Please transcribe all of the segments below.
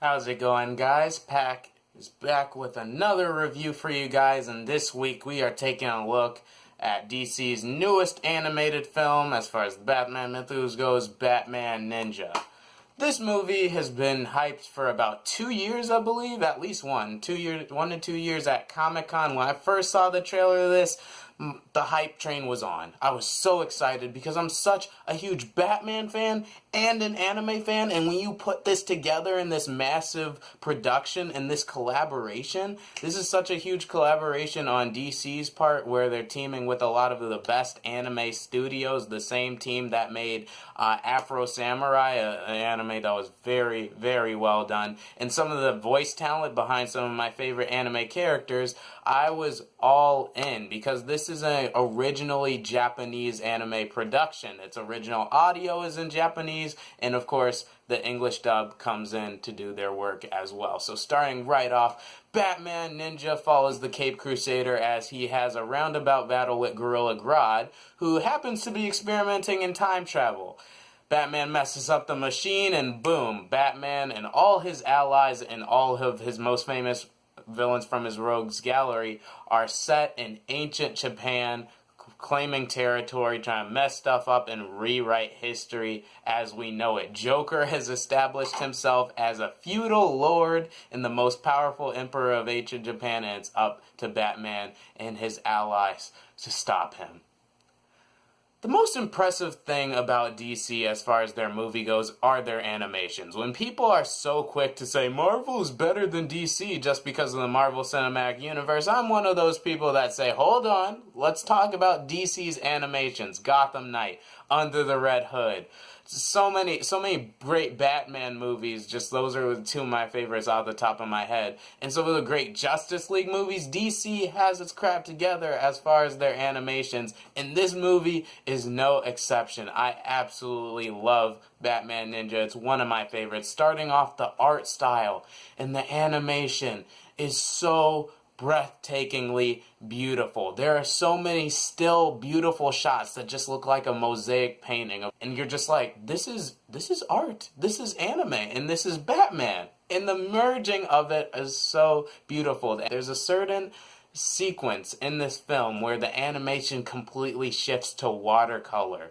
How's it going, guys? Pack is back with another review for you guys, and this week we are taking a look at DC's newest animated film as far as the Batman mythos goes, Batman Ninja. This movie has been hyped for about 2 years, I believe, at least 1 to 2 years at Comic-Con. When I first saw the trailer of this, the hype train was on. I was so excited because I'm such a huge Batman fan and an anime fan, and when you put this together in this massive production and this collaboration, this is such a huge collaboration on DC's part where they're teaming with a lot of the best anime studios, the same team that made Afro Samurai, an anime that was very, very well done, and some of the voice talent behind some of my favorite anime characters. I was all in because this is an originally Japanese anime production. Its original audio is in Japanese, and of course the English dub comes in to do their work as well. So starting right off, Batman Ninja follows the Cape Crusader as he has a roundabout battle with Gorilla Grodd, who happens to be experimenting in time travel. Batman messes up the machine, and boom, Batman and all his allies and all of his most famous villains from his rogues gallery are set in ancient Japan, claiming territory, trying to mess stuff up and rewrite history as we know it. Joker has established himself as a feudal lord and the most powerful emperor of ancient Japan, and it's up to Batman and his allies to stop him. The most impressive thing about DC as far as their movie goes are their animations. When people are so quick to say Marvel is better than DC just because of the Marvel Cinematic Universe, I'm one of those people that say, hold on, let's talk about DC's animations. Gotham Knight, Under the Red Hood. So many great Batman movies, just those are two of my favorites off the top of my head. And some of the great Justice League movies, DC has its crap together as far as their animations, and this movie is no exception. I absolutely love Batman Ninja. It's one of my favorites. Starting off, the art style and the animation is so breathtakingly beautiful. There are so many still beautiful shots that just look like a mosaic painting, and you're just like, this is art, this is anime, and this is Batman, and the merging of it is so beautiful. There's a certain sequence in this film where the animation completely shifts to watercolor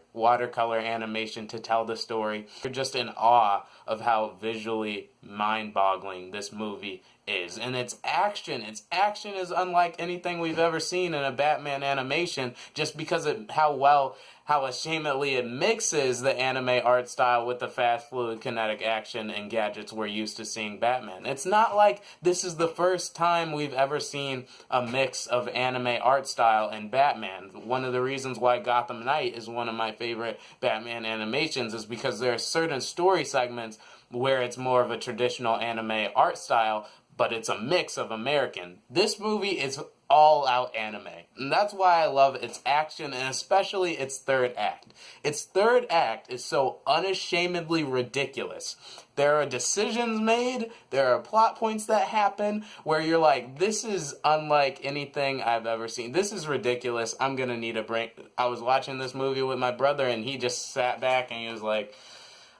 animation to tell the story. You're just in awe of how visually mind-boggling this movie is. And its action is unlike anything we've ever seen in a Batman animation, just because of how ashamedly it mixes the anime art style with the fast, fluid, kinetic action and gadgets we're used to seeing Batman. It's not like this is the first time we've ever seen a mix of anime art style and Batman. One of the reasons why Gotham Knight is one of my favorite Batman animations is because there are certain story segments where it's more of a traditional anime art style, but it's a mix of American. This movie is all-out anime, and that's why I love its action, and especially its third act. Its third act is so unashamedly ridiculous. There are decisions made, there are plot points that happen where you're like, this is unlike anything I've ever seen. This is ridiculous. I'm gonna need a break. I was watching this movie with my brother, and he just sat back and he was like,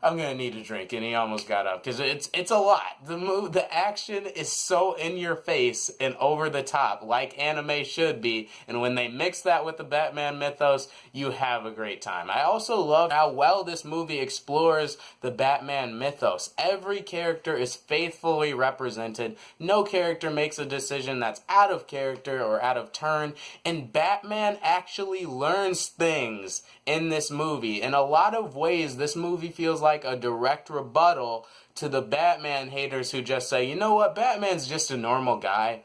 I'm gonna need a drink, and he almost got up because it's a lot. The action is so in your face and over the top, like anime should be. And when they mix that with the Batman mythos, you have a great time. I also love how well this movie explores the Batman mythos. Every character is faithfully represented. No character makes a decision that's out of character or out of turn. And Batman actually learns things in this movie. In a lot of ways, this movie feels like a direct rebuttal to the Batman haters who just say, you know what, Batman's just a normal guy.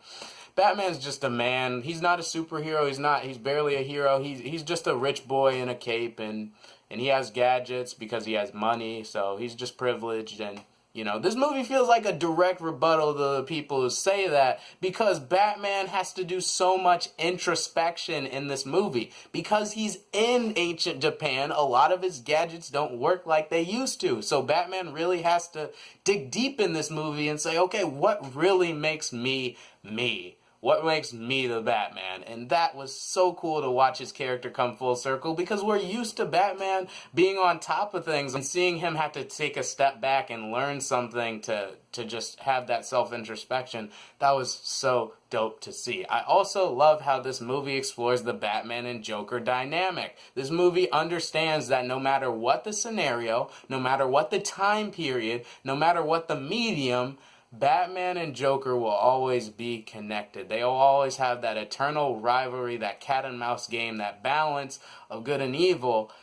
Batman's just a man. He's not a superhero. He's barely a hero. He's just a rich boy in a cape, and he has gadgets because he has money, so he's just privileged. And you know, this movie feels like a direct rebuttal to the people who say that, because Batman has to do so much introspection in this movie. Because he's in ancient Japan, a lot of his gadgets don't work like they used to. So Batman really has to dig deep in this movie and say, okay, what really makes me me? What makes me the Batman? And that was so cool to watch his character come full circle, because we're used to Batman being on top of things, and seeing him have to take a step back and learn something to just have that self-introspection. That was so dope to see. I also love how this movie explores the Batman and Joker dynamic. This movie understands that no matter what the scenario, no matter what the time period, no matter what the medium, Batman and Joker will always be connected. They will always have that eternal rivalry, that cat and mouse game, that balance of good and evil.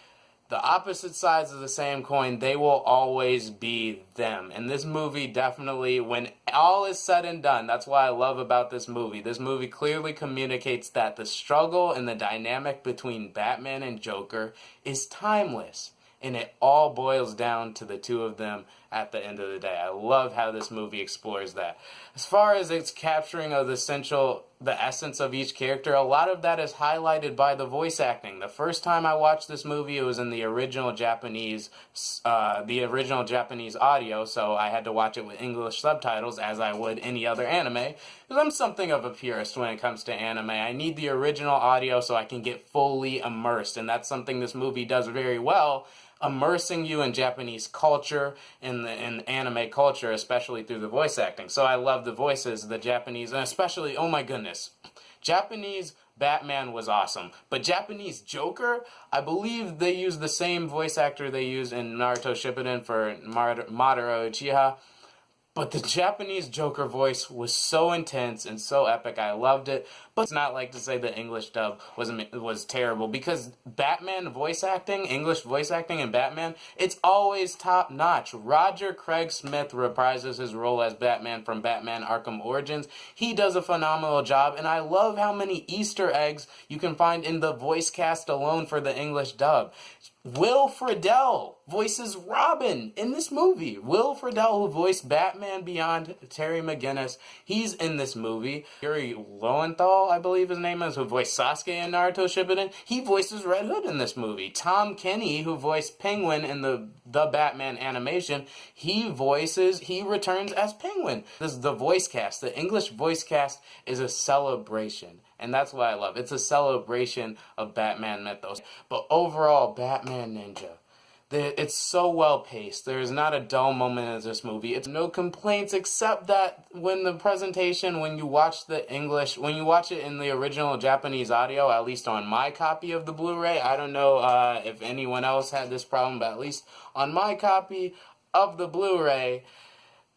The opposite sides of the same coin, they will always be them. And this movie definitely, when all is said and done, that's what I love about this movie. This movie clearly communicates that the struggle and the dynamic between Batman and Joker is timeless. And it all boils down to the two of them at the end of the day. I love how this movie explores that. As far as its capturing of the essence of each character, a lot of that is highlighted by the voice acting. The first time I watched this movie, it was in the original Japanese audio, so I had to watch it with English subtitles, as I would any other anime, because I'm something of a purist when it comes to anime. I need the original audio so I can get fully immersed, and that's something this movie does very well, immersing you in Japanese culture, in anime culture, especially through the voice acting. So I love the voices, the Japanese, and especially, oh my goodness, Japanese Batman was awesome. But Japanese Joker, I believe they use the same voice actor they use in Naruto Shippuden for Madara Uchiha. But the Japanese Joker voice was so intense and so epic. I loved it. But it's not like to say the English dub was terrible, because Batman voice acting, English voice acting in Batman, it's always top notch. Roger Craig Smith reprises his role as Batman from Batman Arkham Origins. He does a phenomenal job, and I love how many Easter eggs you can find in the voice cast alone for the English dub. Will Friedle voices Robin in this movie. Will Friedle, who voiced Batman Beyond Terry McGinnis, he's in this movie. Yuri Lowenthal, I believe his name is, who voiced Sasuke in Naruto Shippuden, he voices Red Hood in this movie. Tom Kenny, who voiced Penguin in the Batman animation, he returns as Penguin. This is the voice cast. The English voice cast is a celebration. And that's what I love. It's a celebration of Batman mythos. But overall, Batman Ninja, it's so well paced. There's not a dull moment in this movie. It's no complaints, except that when you watch it in the original Japanese audio, at least on my copy of the Blu-ray, I don't know if anyone else had this problem, but at least on my copy of the Blu-ray,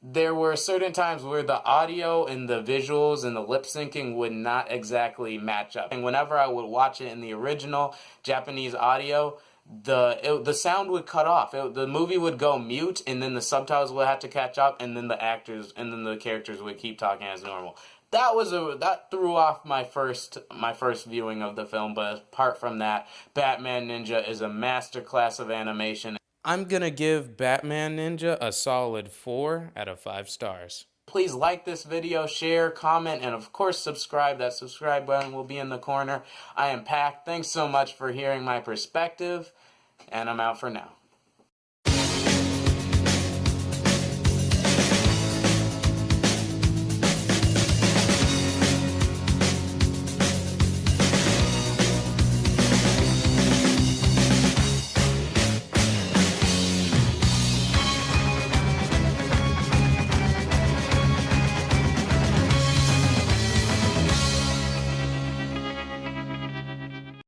there were certain times where the audio and the visuals and the lip syncing would not exactly match up. And whenever I would watch it in the original Japanese audio, the sound would cut off. The movie would go mute, and then the subtitles would have to catch up, and then the characters would keep talking as normal. That threw off my first viewing of the film, but apart from that, Batman Ninja is a masterclass of animation. I'm gonna give Batman Ninja a solid 4 out of 5 stars. Please like this video, share, comment, and of course subscribe. That subscribe button will be in the corner. I am Pac. Thanks so much for hearing my perspective, and I'm out for now.